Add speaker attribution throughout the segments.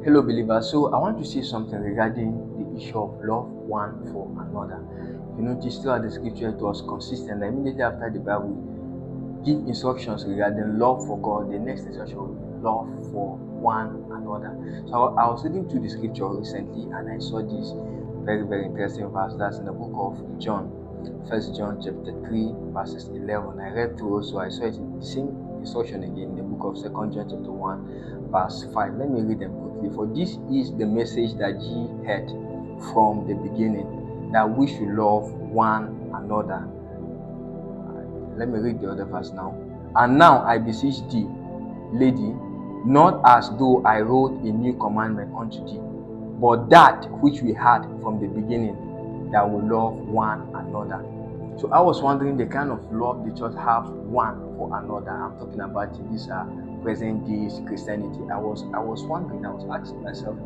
Speaker 1: Hello, believers. So I want to say something regarding the issue of love one for another. You notice throughout the scripture it was consistent. That immediately after the Bible give instructions regarding love for God, the next instruction will be love for one another. So I was reading through the scripture recently and I saw this very, very interesting verse. That's in the book of John, 1 John chapter 3, verses 11. I read through also, I saw it in the same instruction again in the book of 2 John chapter 1, verse 5. Let me read them quickly. For this is the message that ye heard from the beginning, that we should love one another. Let me read the other verse now. And now I beseech thee, lady, not as though I wrote a new commandment unto thee, but that which we had from the beginning, that we love one another. So I was wondering the kind of love the church have one for another. I'm talking about this present day Christianity. I was wondering, I was asking myself,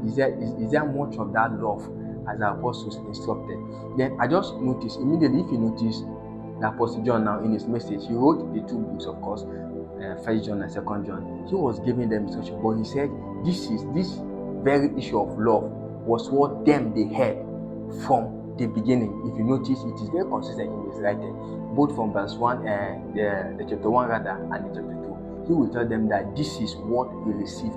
Speaker 1: is there much of that love as the apostles instructed? Then I just noticed immediately, if you notice, the Apostle John now in his message, he wrote the two books, of course, 1 John and 2 John. He was giving them instruction, but he said this very issue of love was what them they heard from the beginning. If you notice, it is very consistent in his writing, both from verse 1 and the chapter 1 rather and the chapter 2. He will tell them that this is what we received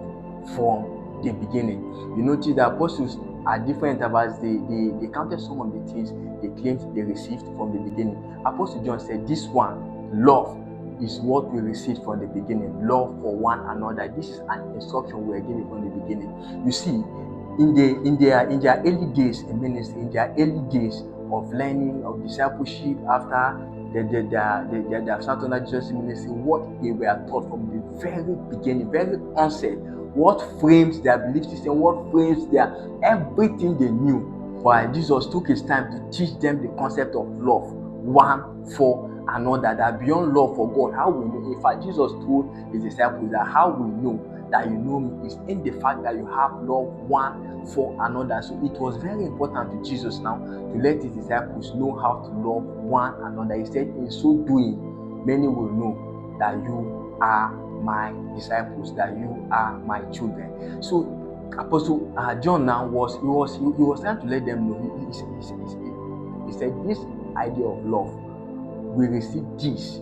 Speaker 1: from the beginning. You notice the apostles at different intervals, they counted some of the things they claimed they received from the beginning. Apostle John said this one, love, is what we received from the beginning. Love for one another. This is an instruction we are given from the beginning. You see, in their early days in ministry, in their early days of learning, of discipleship, after they have started on Jesus ministry, what they were taught from the very beginning, very onset, what frames their belief system, what frames their everything they knew. Why Jesus took his time to teach them the concept of love one for another, that beyond love for God, how we know. In fact, Jesus told his disciples that how we know that you know me is in the fact that you have love one for another. So it was very important to Jesus now to let his disciples know how to love one another. He said, in so doing, many will know that you are my disciples, that you are my children. So Apostle John now was trying to let them know. He said this idea of love, we receive this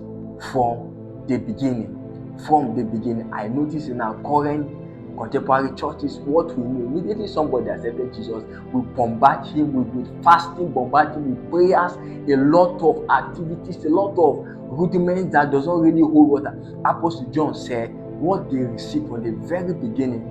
Speaker 1: from the beginning. From the beginning, I notice in our current contemporary churches, what we know, immediately somebody accepted Jesus, we bombard him with fasting, bombard him with prayers, a lot of activities, a lot of rudiments that does not really hold water. Apostle John said what they received from the very beginning